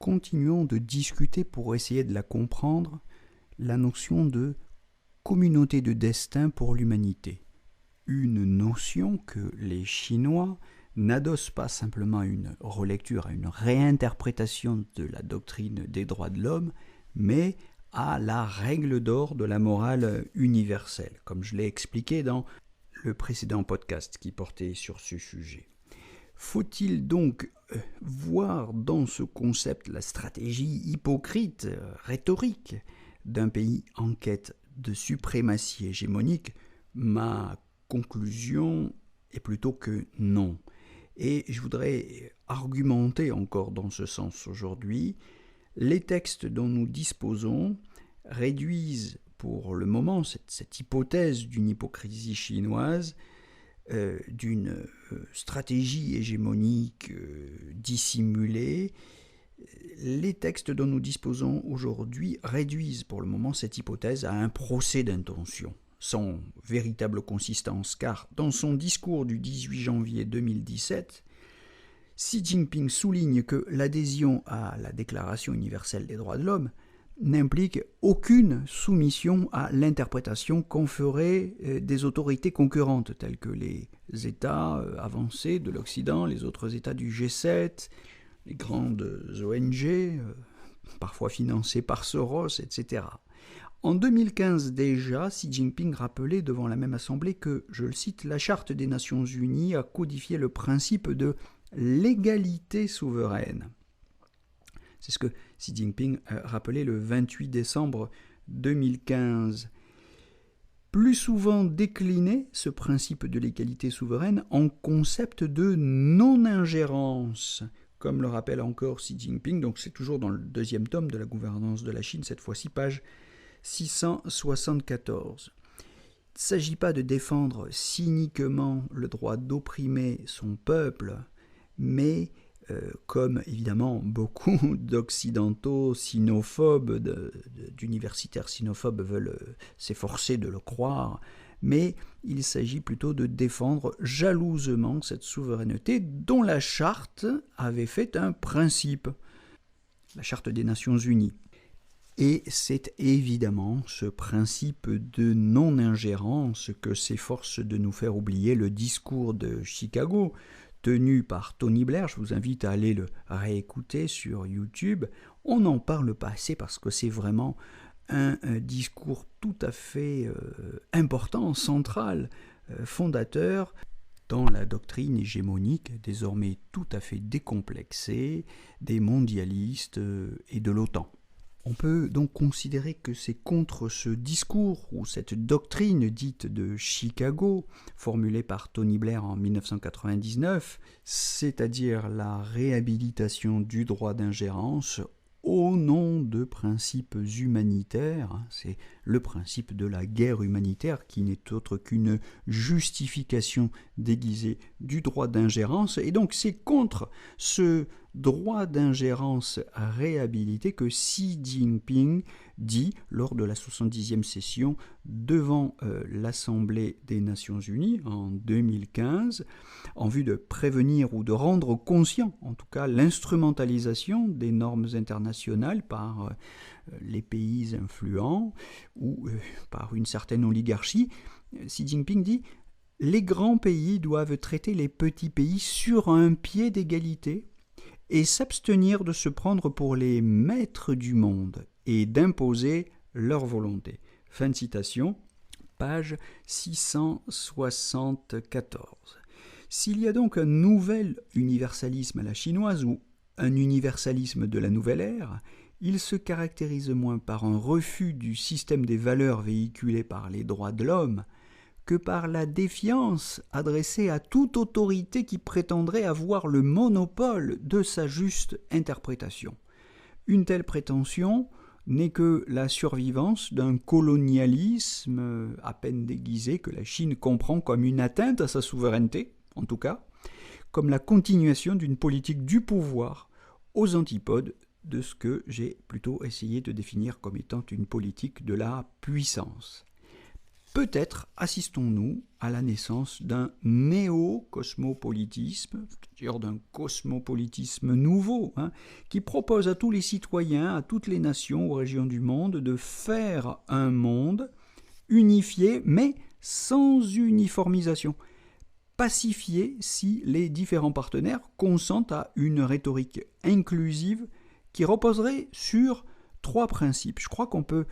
continuons de discuter pour essayer de la comprendre, la notion de communauté de destin pour l'humanité. Une notion que les Chinois n'adossent pas simplement à une relecture, à une réinterprétation de la doctrine des droits de l'homme, mais à la règle d'or de la morale universelle, comme je l'ai expliqué dans le précédent podcast qui portait sur ce sujet. Faut-il donc voir dans ce concept la stratégie hypocrite, rhétorique, d'un pays en quête de suprématie hégémonique? Ma conclusion est plutôt que non. Et je voudrais argumenter encore dans ce sens aujourd'hui. Les textes dont nous disposons réduisent pour le moment cette hypothèse d'une hypocrisie chinoise, d'une stratégie hégémonique dissimulée. Les textes dont nous disposons aujourd'hui réduisent pour le moment cette hypothèse à un procès d'intention, sans véritable consistance, car dans son discours du 18 janvier 2017, Xi Jinping souligne que l'adhésion à la Déclaration universelle des droits de l'homme n'implique aucune soumission à l'interprétation qu'en feraient des autorités concurrentes, telles que les États avancés de l'Occident, les autres États du G7, les grandes ONG, parfois financées par Soros, etc. En 2015 déjà, Xi Jinping rappelait devant la même assemblée que, je le cite, la Charte des Nations Unies a codifié le principe de l'égalité souveraine. C'est ce que Xi Jinping a rappelé le 28 décembre 2015. Plus souvent décliné, ce principe de l'égalité souveraine en concept de non-ingérence, comme le rappelle encore Xi Jinping, donc c'est toujours dans le deuxième tome de la gouvernance de la Chine, cette fois-ci page 674. Il ne s'agit pas de défendre cyniquement le droit d'opprimer son peuple, mais comme évidemment beaucoup d'occidentaux sinophobes, d'universitaires sinophobes veulent s'efforcer de le croire, mais il s'agit plutôt de défendre jalousement cette souveraineté dont la charte avait fait un principe, la charte des Nations Unies. Et c'est évidemment ce principe de non-ingérence que s'efforce de nous faire oublier le discours de Chicago, tenu par Tony Blair. Je vous invite à aller le réécouter sur YouTube. On n'en parle pas assez parce que c'est vraiment un discours tout à fait important, central, fondateur dans la doctrine hégémonique, désormais tout à fait décomplexée, des mondialistes et de l'OTAN. On peut donc considérer que c'est contre ce discours ou cette doctrine dite de Chicago, formulée par Tony Blair en 1999, c'est-à-dire la réhabilitation du droit d'ingérence au nom de principes humanitaires, c'est le principe de la guerre humanitaire qui n'est autre qu'une justification déguisée du droit d'ingérence, et donc c'est contre ce droit d'ingérence réhabilité que Xi Jinping dit lors de la 70e session devant l'Assemblée des Nations Unies en 2015, en vue de prévenir ou de rendre conscient, en tout cas, l'instrumentalisation des normes internationales par les pays influents ou par une certaine oligarchie. Xi Jinping dit « Les grands pays doivent traiter les petits pays sur un pied d'égalité et s'abstenir de se prendre pour les maîtres du monde et d'imposer leur volonté. » Fin de citation, page 674. S'il y a donc un nouvel universalisme à la chinoise ou un universalisme de la nouvelle ère, il se caractérise moins par un refus du système des valeurs véhiculé par les droits de l'homme que par la défiance adressée à toute autorité qui prétendrait avoir le monopole de sa juste interprétation. Une telle prétention n'est que la survivance d'un colonialisme à peine déguisé que la Chine comprend comme une atteinte à sa souveraineté, en tout cas, comme la continuation d'une politique du pouvoir aux antipodes de ce que j'ai plutôt essayé de définir comme étant une politique de la puissance. Peut-être assistons-nous à la naissance d'un néo-cosmopolitisme, c'est-à-dire d'un cosmopolitisme nouveau, qui propose à tous les citoyens, à toutes les nations ou régions du monde de faire un monde unifié, mais sans uniformisation, pacifié si les différents partenaires consentent à une rhétorique inclusive qui reposerait sur 3 principes. Je crois qu'on peut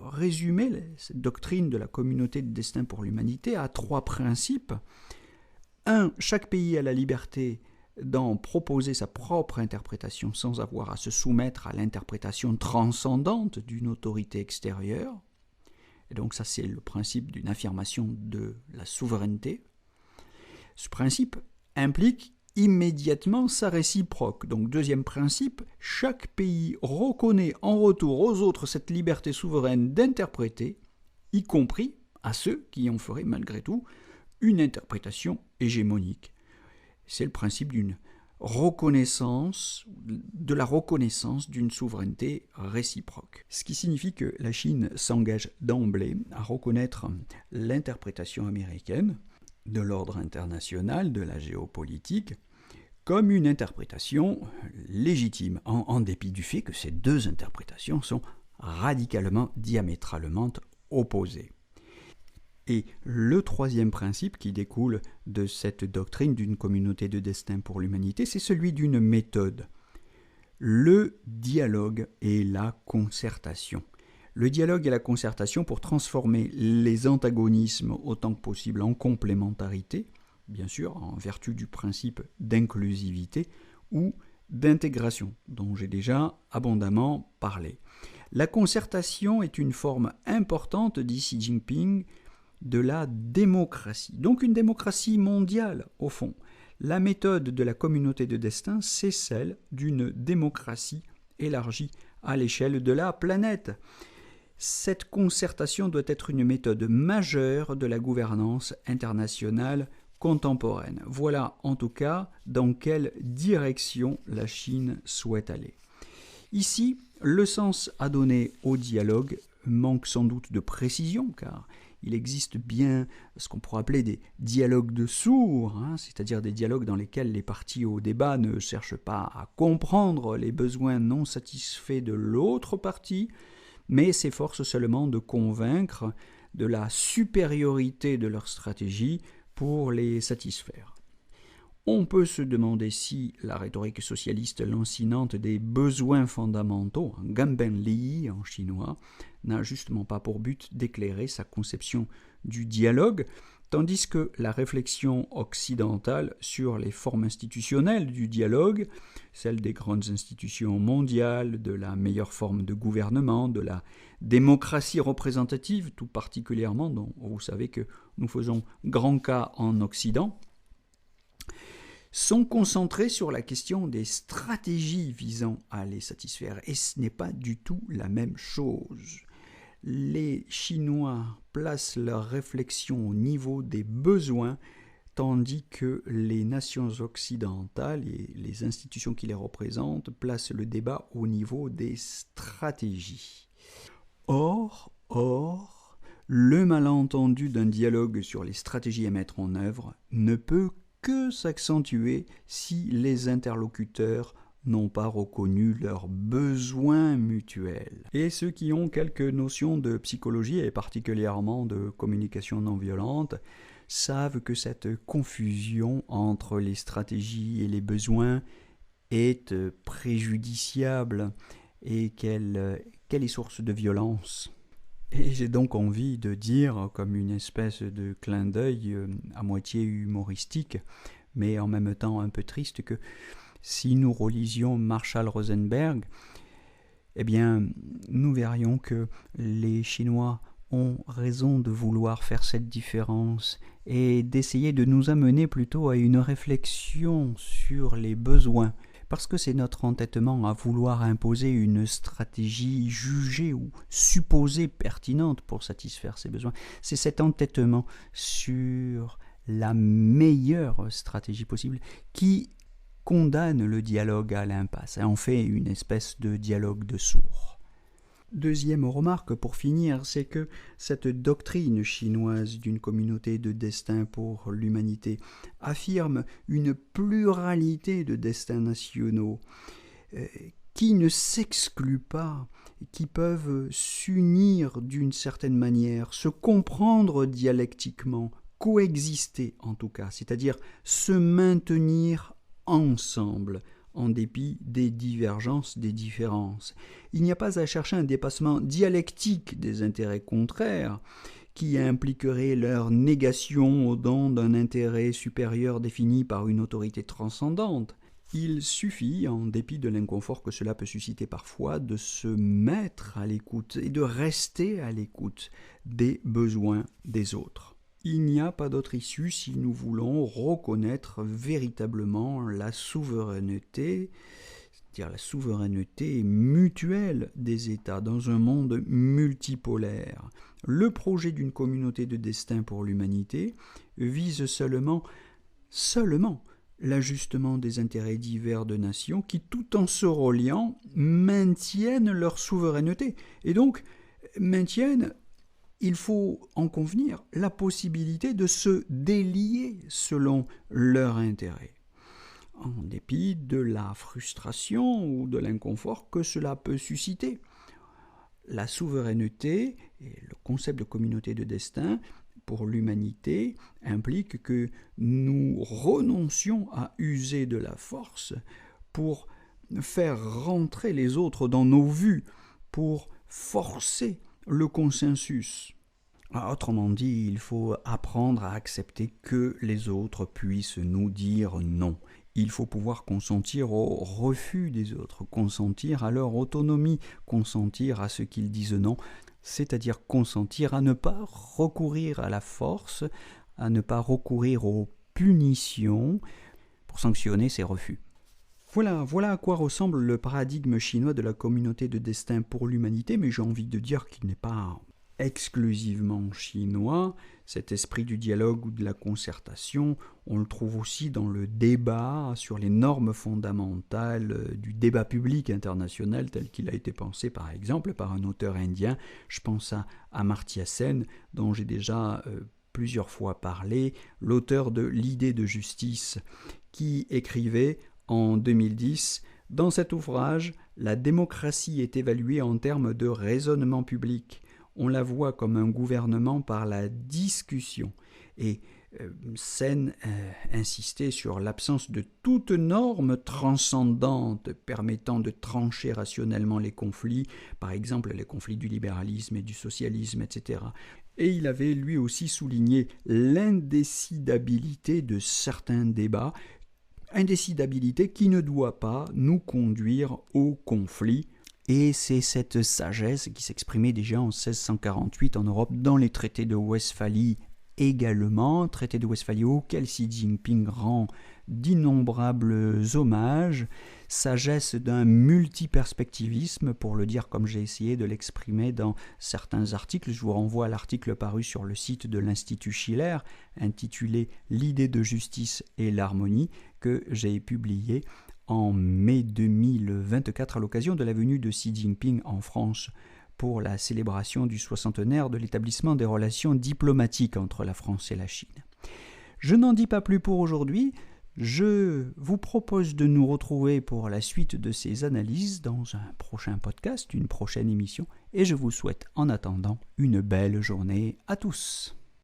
résumer cette doctrine de la communauté de destin pour l'humanité à 3 principes. 1. Chaque pays a la liberté d'en proposer sa propre interprétation sans avoir à se soumettre à l'interprétation transcendante d'une autorité extérieure. Et donc ça, c'est le principe d'une affirmation de la souveraineté. Ce principe implique immédiatement sa réciproque. Donc, 2e principe, chaque pays reconnaît en retour aux autres cette liberté souveraine d'interpréter, y compris à ceux qui en feraient malgré tout une interprétation hégémonique. C'est le principe de la reconnaissance d'une souveraineté réciproque. Ce qui signifie que la Chine s'engage d'emblée à reconnaître l'interprétation américaine de l'ordre international, de la géopolitique, comme une interprétation légitime, en dépit du fait que ces 2 interprétations sont radicalement, diamétralement opposées. Et le 3e principe qui découle de cette doctrine d'une communauté de destin pour l'humanité, c'est celui d'une méthode. Le dialogue et la concertation. Le dialogue et la concertation pour transformer les antagonismes autant que possible en complémentarité, bien sûr en vertu du principe d'inclusivité ou d'intégration, dont j'ai déjà abondamment parlé. La concertation est une forme importante, dit Xi Jinping, de la démocratie, donc une démocratie mondiale au fond. La méthode de la communauté de destin, c'est celle d'une démocratie élargie à l'échelle de la planète. Cette concertation doit être une méthode majeure de la gouvernance internationale contemporaine. Voilà en tout cas dans quelle direction la Chine souhaite aller. Ici, le sens à donner au dialogue manque sans doute de précision, car il existe bien ce qu'on pourrait appeler des dialogues de sourds, c'est-à-dire des dialogues dans lesquels les parties au débat ne cherchent pas à comprendre les besoins non satisfaits de l'autre partie, mais s'efforcent seulement de convaincre de la supériorité de leur stratégie pour les satisfaire. On peut se demander si la rhétorique socialiste lancinante des besoins fondamentaux, Ganbenli en chinois, n'a justement pas pour but d'éclairer sa conception du dialogue, tandis que la réflexion occidentale sur les formes institutionnelles du dialogue, celle des grandes institutions mondiales, de la meilleure forme de gouvernement, de la démocratie représentative, tout particulièrement, dont vous savez que nous faisons grand cas en Occident, sont concentrés sur la question des stratégies visant à les satisfaire. Et ce n'est pas du tout la même chose. Les Chinois placent leur réflexion au niveau des besoins, tandis que les nations occidentales et les institutions qui les représentent placent le débat au niveau des stratégies. Or, le malentendu d'un dialogue sur les stratégies à mettre en œuvre ne peut que s'accentuer si les interlocuteurs n'ont pas reconnu leurs besoins mutuels. Et ceux qui ont quelques notions de psychologie et particulièrement de communication non violente savent que cette confusion entre les stratégies et les besoins est préjudiciable et qu'elle est source de violence. Et j'ai donc envie de dire, comme une espèce de clin d'œil à moitié humoristique, mais en même temps un peu triste, que si nous relisions Marshall Rosenberg, eh bien, nous verrions que les Chinois ont raison de vouloir faire cette différence et d'essayer de nous amener plutôt à une réflexion sur les besoins. Parce que c'est notre entêtement à vouloir imposer une stratégie jugée ou supposée pertinente pour satisfaire ces besoins. C'est cet entêtement sur la meilleure stratégie possible qui condamne le dialogue à l'impasse et en fait une espèce de dialogue de sourds. Deuxième remarque pour finir, c'est que cette doctrine chinoise d'une communauté de destin pour l'humanité affirme une pluralité de destins nationaux qui ne s'excluent pas, qui peuvent s'unir d'une certaine manière, se comprendre dialectiquement, coexister en tout cas, c'est-à-dire se maintenir ensemble, en dépit des divergences, des différences. Il n'y a pas à chercher un dépassement dialectique des intérêts contraires qui impliquerait leur négation au don d'un intérêt supérieur défini par une autorité transcendante. Il suffit, en dépit de l'inconfort que cela peut susciter parfois, de se mettre à l'écoute et de rester à l'écoute des besoins des autres. Il n'y a pas d'autre issue si nous voulons reconnaître véritablement la souveraineté, c'est-à-dire la souveraineté mutuelle des États dans un monde multipolaire. Le projet d'une communauté de destin pour l'humanité vise seulement l'ajustement des intérêts divers de nations qui, tout en se reliant, maintiennent leur souveraineté et donc maintiennent, il faut en convenir, la possibilité de se délier selon leur intérêt, en dépit de la frustration ou de l'inconfort que cela peut susciter. La souveraineté et le concept de communauté de destin pour l'humanité implique que nous renoncions à user de la force pour faire rentrer les autres dans nos vues, pour forcer le consensus. Autrement dit, il faut apprendre à accepter que les autres puissent nous dire non. Il faut pouvoir consentir au refus des autres, consentir à leur autonomie, consentir à ce qu'ils disent non, c'est-à-dire consentir à ne pas recourir à la force, à ne pas recourir aux punitions pour sanctionner ces refus. Voilà à quoi ressemble le paradigme chinois de la communauté de destin pour l'humanité, mais j'ai envie de dire qu'il n'est pas exclusivement chinois. Cet esprit du dialogue ou de la concertation, on le trouve aussi dans le débat sur les normes fondamentales du débat public international tel qu'il a été pensé par exemple par un auteur indien. Je pense à Amartya Sen, dont j'ai déjà plusieurs fois parlé, l'auteur de L'idée de justice, qui écrivait en 2010, dans cet ouvrage, la démocratie est évaluée en termes de raisonnement public. On la voit comme un gouvernement par la discussion. Et Sen insistait sur l'absence de toute norme transcendante permettant de trancher rationnellement les conflits, par exemple les conflits du libéralisme et du socialisme, etc. Et il avait lui aussi souligné l'indécidabilité de certains débats, indécidabilité qui ne doit pas nous conduire au conflit. Et c'est cette sagesse qui s'exprimait déjà en 1648 en Europe dans les traités de Westphalie également, traités de Westphalie auxquels Xi Jinping rend d'innombrables hommages, sagesse d'un multiperspectivisme, pour le dire comme j'ai essayé de l'exprimer dans certains articles. Je vous renvoie à l'article paru sur le site de l'Institut Schiller, intitulé « L'idée de justice et l'harmonie », que j'ai publié en mai 2024 à l'occasion de la venue de Xi Jinping en France pour la célébration du 60aire de l'établissement des relations diplomatiques entre la France et la Chine. Je n'en dis pas plus pour aujourd'hui. Je vous propose de nous retrouver pour la suite de ces analyses dans un prochain podcast, une prochaine émission, et je vous souhaite en attendant une belle journée à tous.